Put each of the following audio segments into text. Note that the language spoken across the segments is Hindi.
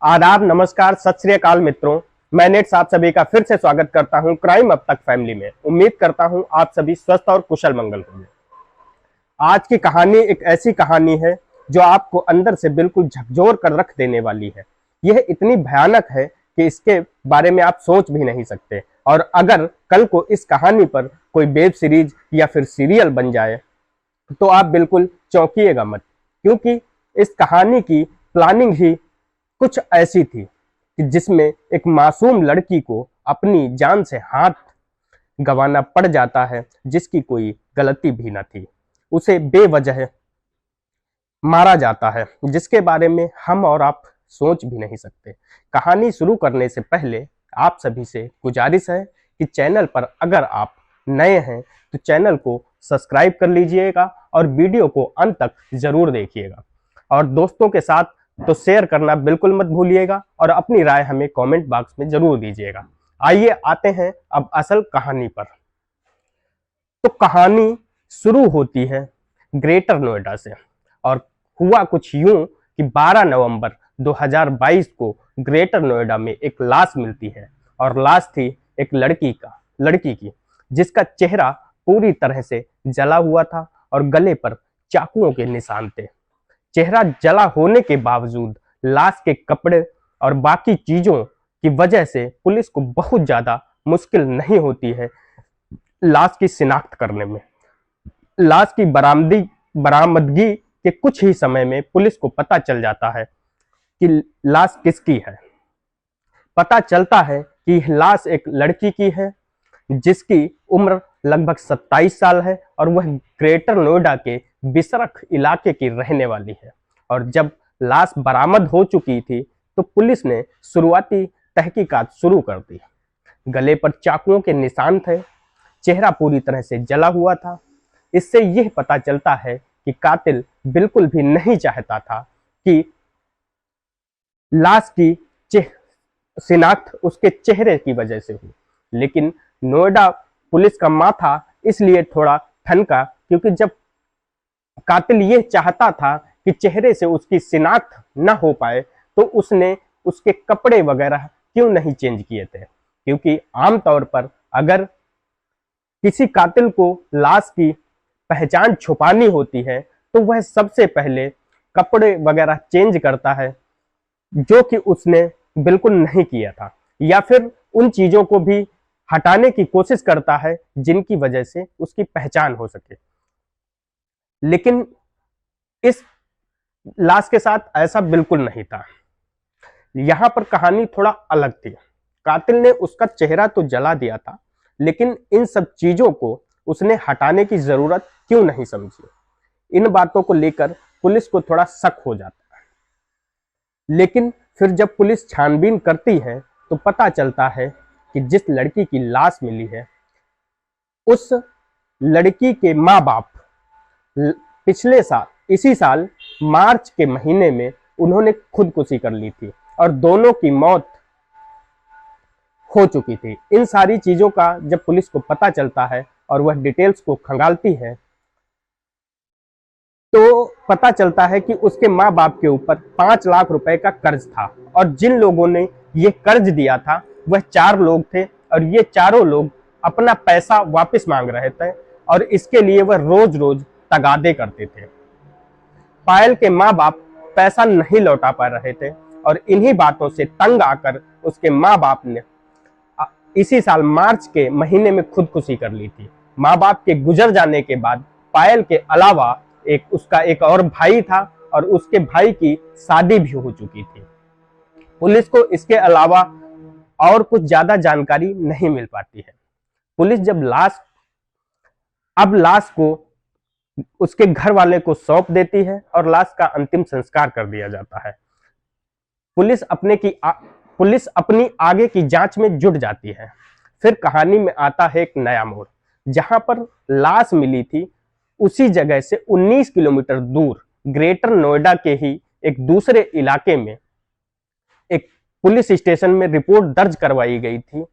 आदाब, नमस्कार, सत श्री अकाल मित्रों। मैं नेट आप सभी का फिर से स्वागत करता हूं क्राइम अब तक फैमिली में। उम्मीद करता हूं आप सभी स्वस्थ और कुशल मंगल होंगे। आज की कहानी एक ऐसी कहानी है जो आपको अंदर से बिल्कुल झकझोर कर रख देने वाली है। यह इतनी भयानक है कि इसके बारे में आप सोच भी नहीं सकते। और अगर कल को इस कहानी पर कोई वेब सीरीज या फिर सीरियल बन जाए तो आप बिल्कुल चौंकिएगा मत, क्योंकि इस कहानी की प्लानिंग ही कुछ ऐसी थी कि जिसमें एक मासूम लड़की को अपनी जान से हाथ गंवाना पड़ जाता है, जिसकी कोई गलती भी न थी। उसे बेवजह मारा जाता है, जिसके बारे में हम और आप सोच भी नहीं सकते। कहानी शुरू करने से पहले आप सभी से गुजारिश है कि चैनल पर अगर आप नए हैं तो चैनल को सब्सक्राइब कर लीजिएगा और वीडियो को अंत तक जरूर देखिएगा, और दोस्तों के साथ तो शेयर करना बिल्कुल मत भूलिएगा, और अपनी राय हमें कमेंट बॉक्स में जरूर दीजिएगा। आइए आते हैं अब असल कहानी पर। तो कहानी शुरू होती है ग्रेटर नोएडा से, और हुआ कुछ यूं कि 12 नवंबर 2022 को ग्रेटर नोएडा में एक लाश मिलती है, और लाश थी एक लड़की की, जिसका चेहरा पूरी तरह से जला हुआ था और गले पर चाकुओं के निशान थे। चेहरा जला होने के बावजूद लाश के कपड़े और बाकी चीजों की वजह से पुलिस को बहुत ज्यादा मुश्किल नहीं होती है लाश की शिनाख्त करने में। लाश की बरामदगी के कुछ ही समय में पुलिस को पता चल जाता है कि लाश किसकी है। पता चलता है कि लाश एक लड़की की है, जिसकी उम्र लगभग 27 साल है, और वह ग्रेटर नोएडा के बिसरख इलाके की रहने वाली है। और जब लाश बरामद हो चुकी थी तो पुलिस ने शुरुआती तहकीकात शुरू कर दी। गले पर चाकुओं के निशान थे, चेहरा पूरी तरह से जला हुआ था। इससे यह पता चलता है कि कातिल बिल्कुल भी नहीं चाहता था कि लाश की शिनाख्त उसके चेहरे की वजह से हुई। लेकिन नोएडा पुलिस का माथा इसलिए थोड़ा ठनका, क्योंकि जब कातिल यह चाहता था कि चेहरे से उसकी शिनाख्त न हो पाए तो उसने उसके कपड़े वगैरह क्यों नहीं चेंज किए थे। क्योंकि आमतौर पर अगर किसी कातिल को लाश की पहचान छुपानी होती है तो वह सबसे पहले कपड़े वगैरह चेंज करता है, जो कि उसने बिल्कुल नहीं किया था, या फिर उन चीजों को भी हटाने की कोशिश करता है जिनकी वजह से उसकी पहचान हो सके। लेकिन इस लाश के साथ ऐसा बिल्कुल नहीं था। यहां पर कहानी थोड़ा अलग थी। कातिल ने उसका चेहरा तो जला दिया था, लेकिन इन सब चीजों को उसने हटाने की जरूरत क्यों नहीं समझी। इन बातों को लेकर पुलिस को थोड़ा शक हो जाता है। लेकिन फिर जब पुलिस छानबीन करती है तो पता चलता है कि जिस लड़की की लाश मिली है उस लड़की के माँ बाप पिछले साल इसी साल मार्च के महीने में उन्होंने खुदकुशी कर ली थी, और दोनों की मौत हो चुकी थी। इन सारी चीजों का जब पुलिस को पता चलता है और वह डिटेल्स को खंगालती है तो पता चलता है कि उसके माँ बाप के ऊपर 5 लाख रुपए का कर्ज था, और जिन लोगों ने ये कर्ज दिया था वह 4 लोग थे, और ये चारों लोग अपना पैसा वापस मांग रहे थे, और इसके लिए वह रोज रोज तगादे करते थे। पायल के माँ बाप पैसा नहीं लौटा पा रहे थे, और इन्हीं बातों से तंग आकर उसके माँ बाप ने इसी साल मार्च के महीने में खुदकुशी कर ली थी। माँ बाप के गुजर जाने के बाद पायल के अलावा उसका एक और भाई था, और उसके भाई की शादी भी हो चुकी थी। पुलिस को इसके अलावा और कुछ ज्यादा जानकारी नहीं मिल पाती है। पुलिस जब लाश को उसके घर वाले को सौंप देती है और लाश का अंतिम संस्कार कर दिया जाता है। पुलिस अपनी आगे की जांच में जुट जाती है। फिर कहानी में आता है एक नया मोड़। जहां पर लाश मिली थी उसी जगह से 19 किलोमीटर दूर ग्रेटर नोएडा के ही एक दूसरे इलाके में एक पुलिस स्टेशन में रिपोर्ट दर्ज करवाई गई थी,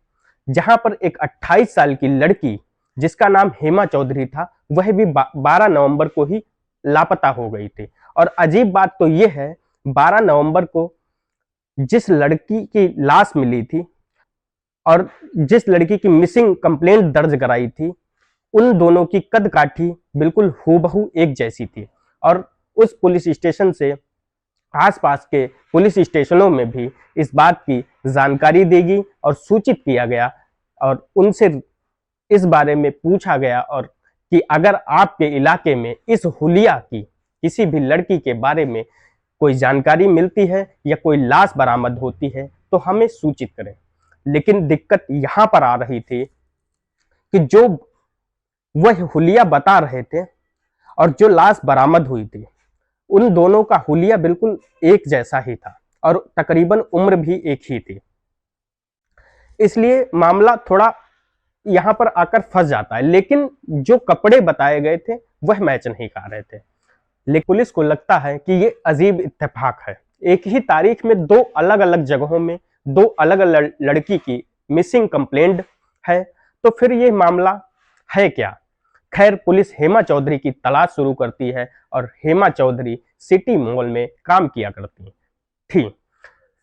जहां पर एक 28 साल की लड़की जिसका नाम हेमा चौधरी था, वह भी 12 नवंबर को ही लापता हो गई थी। और अजीब बात तो यह है, 12 नवंबर को जिस लड़की की लाश मिली थी और जिस लड़की की मिसिंग कंप्लेंट दर्ज कराई थी, उन दोनों की कद काठी बिल्कुल हूबहू एक जैसी थी। और उस पुलिस स्टेशन से आसपास के पुलिस स्टेशनों में भी इस बात की जानकारी दी गई और सूचित किया गया और उनसे इस बारे में पूछा गया और कि अगर आपके इलाके में इस हुलिया की किसी भी लड़की के बारे में कोई जानकारी मिलती है या कोई लाश बरामद होती है तो हमें सूचित करें। लेकिन दिक्कत यहाँ पर आ रही थी कि जो वह हुलिया बता रहे थे और जो लाश बरामद हुई थी, उन दोनों का हुलिया बिल्कुल एक जैसा ही था और तकरीबन उम्र भी एक ही थी। इसलिए मामला थोड़ा यहाँ पर आकर फंस जाता है। लेकिन जो कपड़े बताए गए थे वह मैच नहीं खा रहे थे। लेकिन पुलिस को लगता है कि ये अजीब इत्तेफाक है, एक ही तारीख में दो अलग अलग जगहों में दो अलग अलग लड़की की मिसिंग कंप्लेंट है, तो फिर ये मामला है क्या। खैर, पुलिस हेमा चौधरी की तलाश शुरू करती है और हेमा चौधरी सिटी मॉल में काम किया करती थी।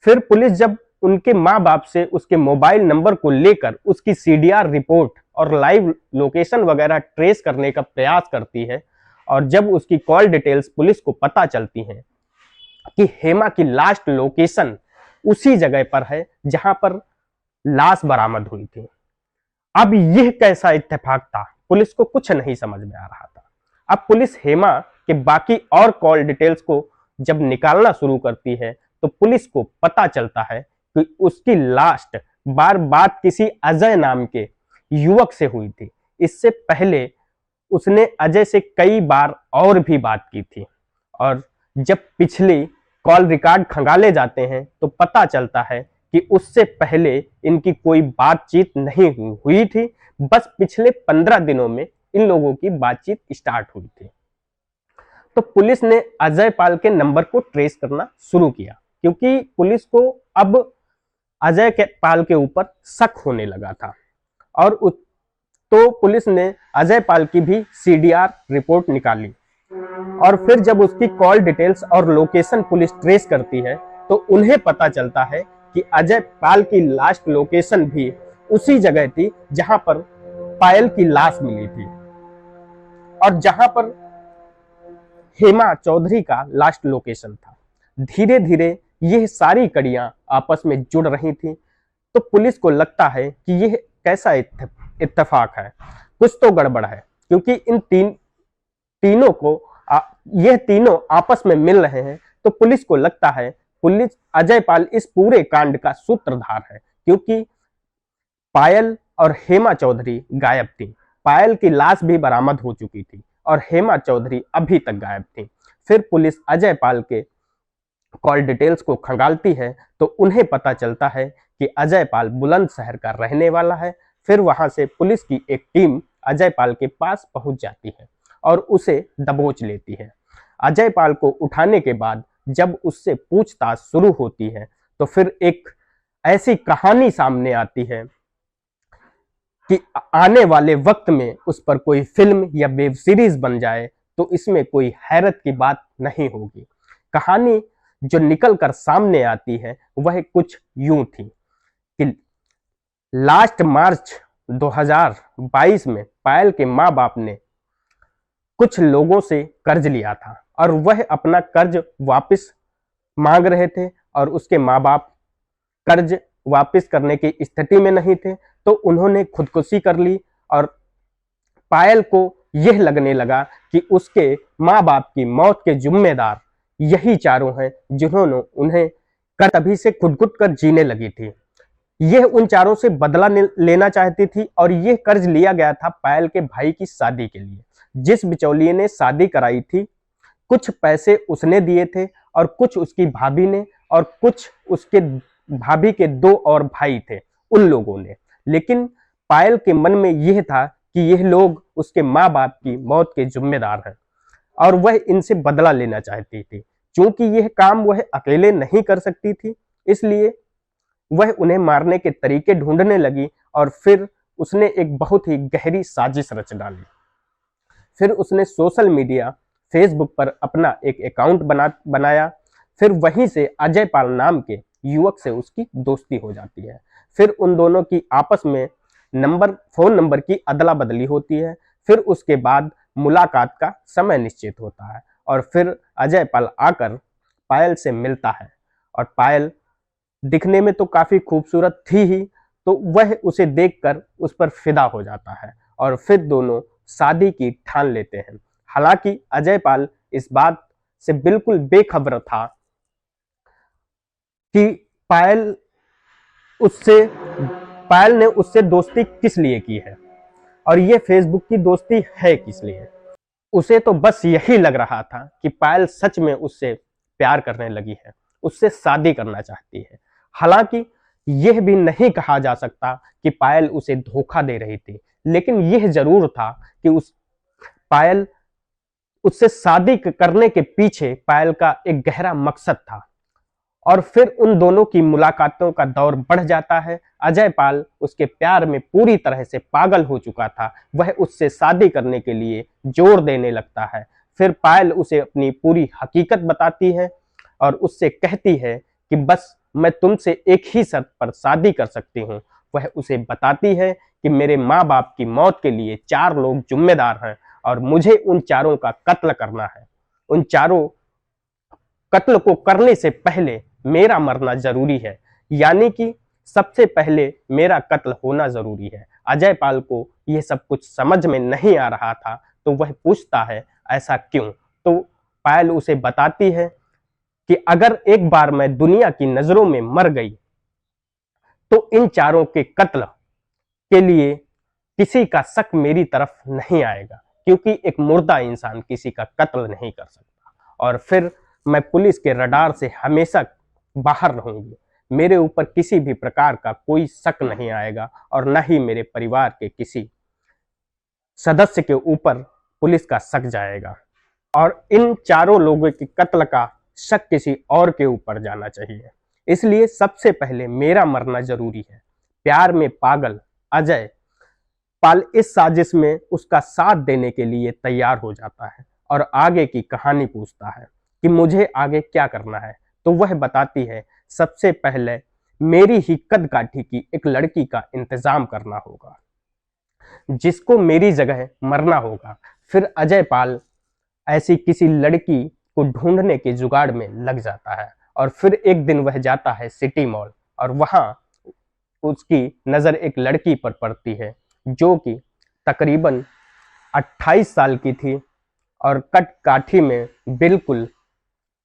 फिर पुलिस जब उनके माँ बाप से उसके मोबाइल नंबर को लेकर उसकी सीडीआर रिपोर्ट और लाइव लोकेशन वगैरह ट्रेस करने का प्रयास करती है और जब उसकी कॉल डिटेल्स पुलिस को पता चलती हैं कि हेमा की लास्ट लोकेशन उसी जगह पर है जहां पर लाश बरामद हुई थी। अब यह कैसा इत्तेफाक था, पुलिस को कुछ नहीं समझ में आ रहा था। अब पुलिस हेमा के बाकी और कॉल डिटेल्स को जब निकालना शुरू करती है तो पुलिस को पता चलता है कि उसकी लास्ट बात किसी अजय नाम के युवक से हुई थी। इससे पहले उसने अजय से कई बार और भी बात की थी और जब पिछली कॉल रिकॉर्ड खंगाले जाते हैं तो पता चलता है कि उससे पहले इनकी कोई बातचीत नहीं हुई थी। बस पिछले 15 दिनों में इन लोगों की बातचीत स्टार्ट हुई थी। तो पुलिस ने अजय पाल के नंबर को ट्रेस करना शुरू किया क्योंकि पुलिस को अब अजय के पाल के ऊपर शक होने लगा था और तो पुलिस ने अजय पाल की भी सीडीआर रिपोर्ट निकाली और फिर जब उसकी कॉल डिटेल्स और लोकेशन पुलिस ट्रेस करती है तो उन्हें पता चलता है कि अजय पाल की लास्ट लोकेशन भी उसी जगह थी जहां पर पायल की लाश मिली थी और जहां पर हेमा चौधरी का लास्ट लोकेशन था। धीरे धीरे यह सारी कड़ियां आपस में जुड़ रही थी। तो पुलिस को लगता है कि यह कैसा इत्तेफाक है, कुछ तो गड़बड़ है क्योंकि इन तीनों को यह तीनों आपस में मिल रहे हैं। तो पुलिस को लगता है पुलिस अजय पाल इस पूरे कांड का सूत्रधार है क्योंकि पायल और हेमा चौधरी गायब थी। पायल की लाश भी बरामद हो चुकी थी और हेमा चौधरी अभी तक गायब थी। फिर पुलिस अजय पाल के कॉल डिटेल्स को खंगालती है तो उन्हें पता चलता है कि अजय पाल बुलंदशहर का रहने वाला है। फिर वहां से पुलिस की एक टीम अजय पाल के पास पहुंच जाती है और उसे दबोच लेती है। अजय पाल को उठाने के बाद जब उससे पूछताछ शुरू होती है तो फिर एक ऐसी कहानी सामने आती है कि आने वाले वक्त में उस पर कोई फिल्म या वेब सीरीज बन जाए तो इसमें कोई हैरत की बात नहीं होगी। कहानी जो निकल कर सामने आती है वह कुछ यूं थी कि लास्ट मार्च 2022 में पायल के माँ बाप ने कुछ लोगों से कर्ज लिया था और वह अपना कर्ज वापस मांग रहे थे और उसके माँ बाप कर्ज वापस करने की स्थिति में नहीं थे तो उन्होंने खुदकुशी कर ली और पायल को यह लगने लगा कि उसके माँ बाप की मौत के जिम्मेदार यही चारों हैं जिन्होंने उन्हें कर तभी से खुद कर जीने लगी थी। यह उन चारों से बदला लेना चाहती थी और यह कर्ज लिया गया था पायल के भाई की शादी के लिए। जिस बिचौलिए ने शादी कराई थी कुछ पैसे उसने दिए थे और कुछ उसकी भाभी ने और कुछ उसके भाभी के 2 और भाई थे उन लोगों ने। लेकिन पायल के मन में यह था कि यह लोग उसके माँ बाप की मौत के जिम्मेदार हैं और वह इनसे बदला लेना चाहती थी। क्योंकि यह काम वह अकेले नहीं कर सकती थी इसलिए वह उन्हें मारने के तरीके ढूंढने लगी और फिर उसने एक बहुत ही गहरी साजिश रच डाली। फिर उसने सोशल मीडिया फेसबुक पर अपना एक अकाउंट बनाया। फिर वहीं से अजय पाल नाम के युवक से उसकी दोस्ती हो जाती है। फिर उन दोनों की आपस में फोन नंबर की अदला बदली होती है। फिर उसके बाद मुलाकात का समय निश्चित होता है और फिर अजय पाल आकर पायल से मिलता है और पायल दिखने में तो काफी खूबसूरत थी ही, तो वह उसे देखकर उस पर फिदा हो जाता है और फिर दोनों शादी की ठान लेते हैं। हालांकि अजय पाल इस बात से बिल्कुल बेखबर था कि उससे पायल ने उससे दोस्ती किस लिए की है और ये फेसबुक की दोस्ती है किस लिए। उसे तो बस यही लग रहा था कि पायल सच में उससे प्यार करने लगी है, उससे शादी करना चाहती है। हालांकि यह भी नहीं कहा जा सकता कि पायल उसे धोखा दे रही थी, लेकिन यह जरूर था कि पायल उससे शादी करने के पीछे पायल का एक गहरा मकसद था। और फिर उन दोनों की मुलाकातों का दौर बढ़ जाता है। अजय पाल उसके प्यार में पूरी तरह से पागल हो चुका था, वह उससे शादी करने के लिए जोर देने लगता है। फिर पायल उसे अपनी पूरी हकीकत बताती है और उससे कहती है कि बस मैं तुमसे एक ही शर्त पर शादी कर सकती हूँ। वह उसे बताती है कि मेरे माँ बाप की मौत के लिए 4 लोग जिम्मेदार हैं और मुझे उन चारों का कत्ल करना है। उन चारों कत्ल को करने से पहले मेरा मरना जरूरी है, यानी कि सबसे पहले मेरा कत्ल होना जरूरी है। अजय पाल को यह सब कुछ समझ में नहीं आ रहा था, तो वह पूछता है ऐसा क्यों। तो पायल उसे बताती है कि अगर एक बार मैं दुनिया की नजरों में मर गई तो इन चारों के कत्ल के लिए किसी का शक मेरी तरफ नहीं आएगा, क्योंकि एक मुर्दा इंसान किसी का कत्ल नहीं कर सकता। और फिर मैं पुलिस के रडार से हमेशा बाहर रहूंगी, मेरे ऊपर किसी भी प्रकार का कोई शक नहीं आएगा और न ही मेरे परिवार के किसी सदस्य के ऊपर पुलिस का शक जाएगा और इन चारों लोगों के कत्ल का शक किसी और के ऊपर जाना चाहिए। इसलिए सबसे पहले मेरा मरना जरूरी है। प्यार में पागल अजय पाल इस साजिश में उसका साथ देने के लिए तैयार हो जाता है और आगे की कहानी पूछता है कि मुझे आगे क्या करना है। तो वह बताती है सबसे पहले मेरी ही कदकाठी की एक लड़की का इंतजाम करना होगा जिसको मेरी जगह मरना होगा। फिर अजय पाल ऐसी किसी लड़की को ढूंढने के जुगाड़ में लग जाता है और फिर एक दिन वह जाता है सिटी मॉल और वहां उसकी नजर एक लड़की पर पड़ती है जो कि तकरीबन 28 साल की थी और कट काठी में बिल्कुल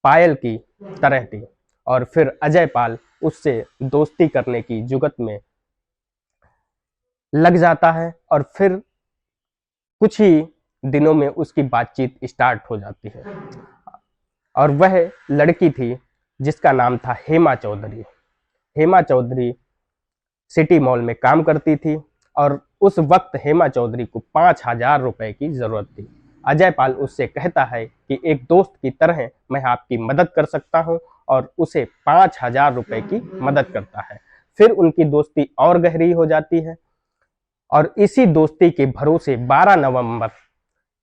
पायल की तरह थी। और फिर अजय पाल उससे दोस्ती करने की जुगत में लग जाता है और फिर कुछ ही दिनों में उसकी बातचीत स्टार्ट हो जाती है और वह लड़की थी जिसका नाम था हेमा चौधरी। हेमा चौधरी सिटी मॉल में काम करती थी और उस वक्त हेमा चौधरी को 5,000 रुपए की जरूरत थी। अजय पाल उससे कहता है कि एक दोस्त की तरह मैं आपकी मदद कर सकता हूं और उसे 5,000 रुपए की मदद करता है। फिर उनकी दोस्ती और गहरी हो जाती है और इसी दोस्ती के भरोसे 12 नवंबर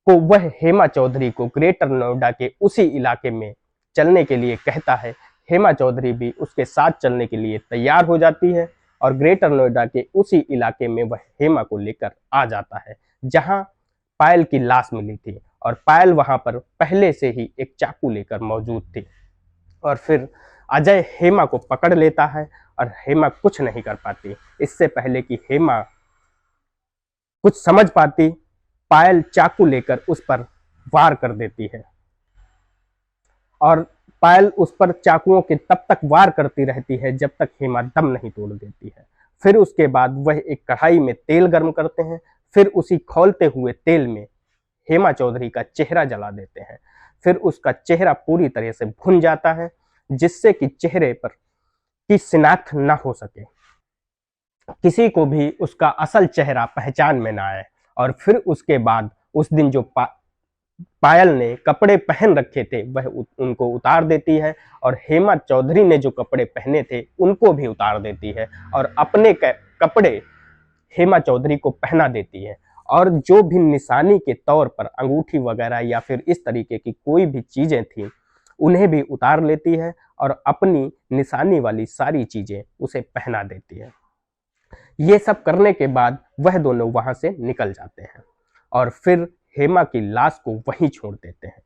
को वह हेमा चौधरी को ग्रेटर नोएडा के उसी इलाके में चलने के लिए कहता है। हेमा चौधरी भी उसके साथ चलने के लिए तैयार हो जाती है और ग्रेटर नोएडा के उसी इलाके में वह हेमा को लेकर आ जाता है जहां पायल की लाश मिली थी और पायल वहां पर पहले से ही एक चाकू लेकर मौजूद थी। और फिर अजय हेमा को पकड़ लेता है और हेमा कुछ नहीं कर पाती। इससे पहले कि हेमा कुछ समझ पाती, पायल चाकू लेकर उस पर वार कर देती है और पायल उस पर चाकुओं के तब तक वार करती रहती है जब तक हेमा दम नहीं तोड़ देती है। फिर उसके बाद वह एक कढ़ाई में तेल गर्म करते हैं, फिर उसी खौलते हुए तेल में हेमा चौधरी का चेहरा जला देते हैं। फिर उसका चेहरा पूरी तरह से भुन जाता है जिससे कि चेहरे पर की शिनाख्त न हो सके, किसी को भी उसका असल चेहरा पहचान में ना आए। और फिर उसके बाद उस दिन जो पायल ने कपड़े पहन रखे थे वह उनको उतार देती है और हेमा चौधरी ने जो कपड़े पहने थे उनको भी उतार देती है और अपने कपड़े हेमा चौधरी को पहना देती है। और जो भी निशानी के तौर पर अंगूठी वगैरह या फिर इस तरीके की कोई भी चीजें थी उन्हें भी उतार लेती है और अपनी निशानी वाली सारी चीजें उसे पहना देती है। ये सब करने के बाद वह दोनों वहां से निकल जाते हैं और फिर हेमा की लाश को वहीं छोड़ देते हैं।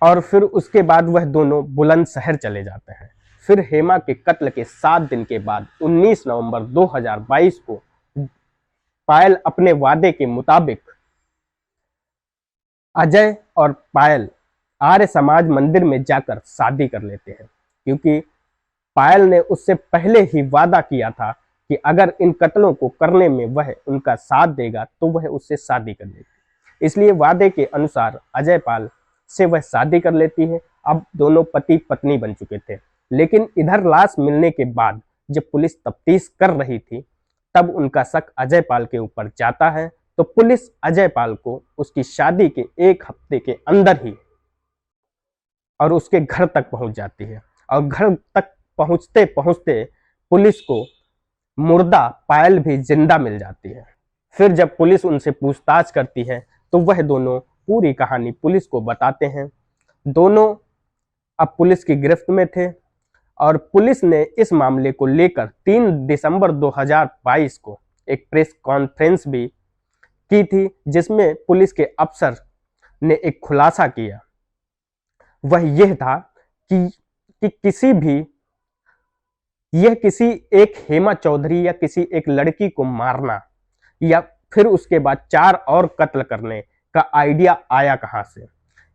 और फिर उसके बाद वह दोनों बुलंदशहर चले जाते हैं। फिर हेमा के कत्ल के 7 दिन के बाद 19 नवंबर 2022 को पायल अपने वादे के मुताबिक अजय और पायल आर्य समाज मंदिर में जाकर शादी कर लेते हैं, क्योंकि पायल ने उससे पहले ही वादा किया था कि अगर इन कत्लों को करने में वह उनका साथ देगा तो वह उससे शादी कर लेगी। इसलिए वादे के अनुसार अजय पाल से वह शादी कर लेती है। अब दोनों पति पत्नी बन चुके थे। लेकिन इधर लाश मिलने के बाद जब पुलिस तफ्तीश कर रही थी तब उनका शक अजय पाल के ऊपर जाता है। तो पुलिस अजय पाल को उसकी शादी के 1 हफ्ते के अंदर ही और उसके घर तक पहुंच जाती है और घर तक पहुंचते पहुंचते पुलिस को मुर्दा पायल भी जिंदा मिल जाती है। फिर जब पुलिस उनसे पूछताछ करती है तो वह दोनों पूरी कहानी पुलिस को बताते हैं। दोनों अब पुलिस की गिरफ्त में थे और पुलिस ने इस मामले को लेकर 3 दिसंबर 2022 को एक प्रेस कॉन्फ्रेंस भी की थी, जिसमें पुलिस के अफसर ने एक खुलासा किया। वह यह था कि किसी एक हेमा चौधरी या किसी एक लड़की को मारना या फिर उसके बाद 4 और कत्ल करने का आइडिया आया कहां से,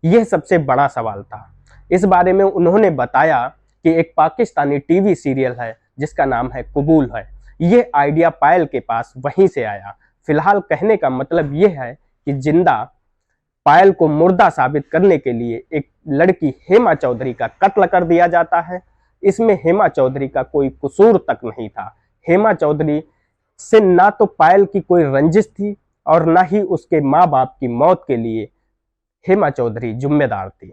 यह सबसे बड़ा सवाल था। इस बारे में उन्होंने बताया कि एक पाकिस्तानी टीवी सीरियल है जिसका नाम है कबूल है। यह आइडिया पायल के पास वहीं से आया। फिलहाल कहने का मतलब यह है कि जिंदा पायल को मुर्दा साबित करने के लिए एक लड़की हेमा चौधरी का कत्ल कर दिया जाता है। इसमें हेमा चौधरी का कोई कसूर तक नहीं था। हेमा चौधरी से ना तो पायल की कोई रंजिश थी और ना ही उसके माँ बाप की मौत के लिए हेमा चौधरी जिम्मेदार थी।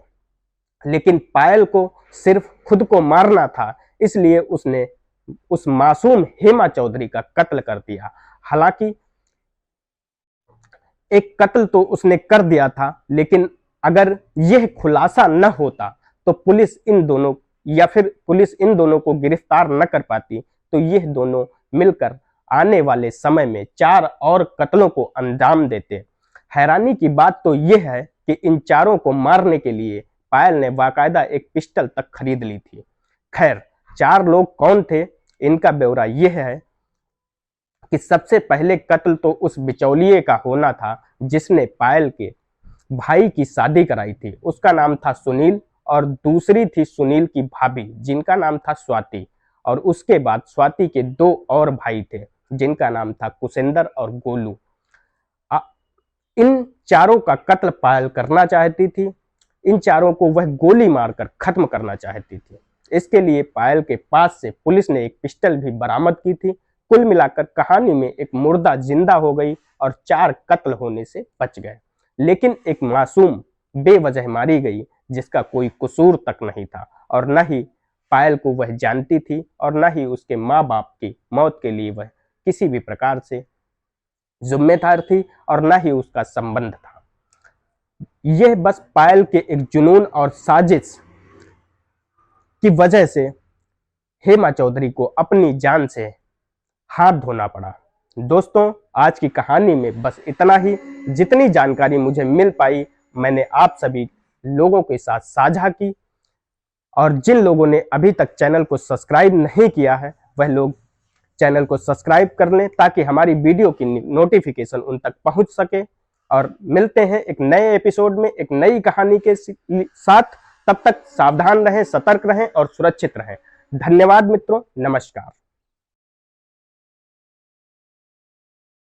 लेकिन पायल को सिर्फ खुद को मारना था, इसलिए उसने उस मासूम हेमा चौधरी का कत्ल कर दिया। हालांकि एक कत्ल तो उसने कर दिया था, लेकिन अगर यह खुलासा न होता तो पुलिस इन दोनों को गिरफ्तार न कर पाती, तो यह दोनों मिलकर आने वाले समय में 4 और कत्लों को अंजाम देते। हैरानी की बात तो यह है कि इन चारों को मारने के लिए पायल ने बाकायदा एक पिस्टल तक खरीद ली थी। खैर, 4 लोग कौन थे, इनका ब्यौरा यह है कि सबसे पहले कत्ल तो उस बिचौलिए का होना था जिसने पायल के भाई की शादी कराई थी। उसका नाम था सुनील और दूसरी थी सुनील की भाभी जिनका नाम था स्वाति। और उसके बाद स्वाति के 2 और भाई थे जिनका नाम था कुशिंदर और गोलू। इन चारों का कत्ल पायल करना चाहती थी। इन चारों को वह गोली मारकर खत्म करना चाहती थी। इसके लिए पायल के पास से पुलिस ने एक पिस्टल भी बरामद की थी। कुल मिलाकर कहानी में एक मुर्दा जिंदा हो गई और 4 कत्ल होने से बच गए, लेकिन एक मासूम बेवजह मारी गई जिसका कोई कसूर तक नहीं था और न ही पायल को वह जानती थी और न ही उसके माँ बाप की मौत के लिए वह किसी भी प्रकार से जिम्मेदार थी और न ही उसका संबंध था। यह बस पायल के एक जुनून और साजिश की वजह से हेमा चौधरी को अपनी जान से हाथ धोना पड़ा। दोस्तों, आज की कहानी में बस इतना ही। जितनी जानकारी मुझे मिल पाई मैंने आप सभी लोगों के साथ साझा की, और जिन लोगों ने अभी तक चैनल को सब्सक्राइब नहीं किया है वह लोग चैनल को सब्सक्राइब कर लें ताकि हमारी वीडियो की नोटिफिकेशन उन तक पहुंच सके। और मिलते हैं एक नए एपिसोड में एक नई कहानी के साथ। तब तक सावधान रहें, सतर्क रहें और सुरक्षित रहें। धन्यवाद मित्रों, नमस्कार।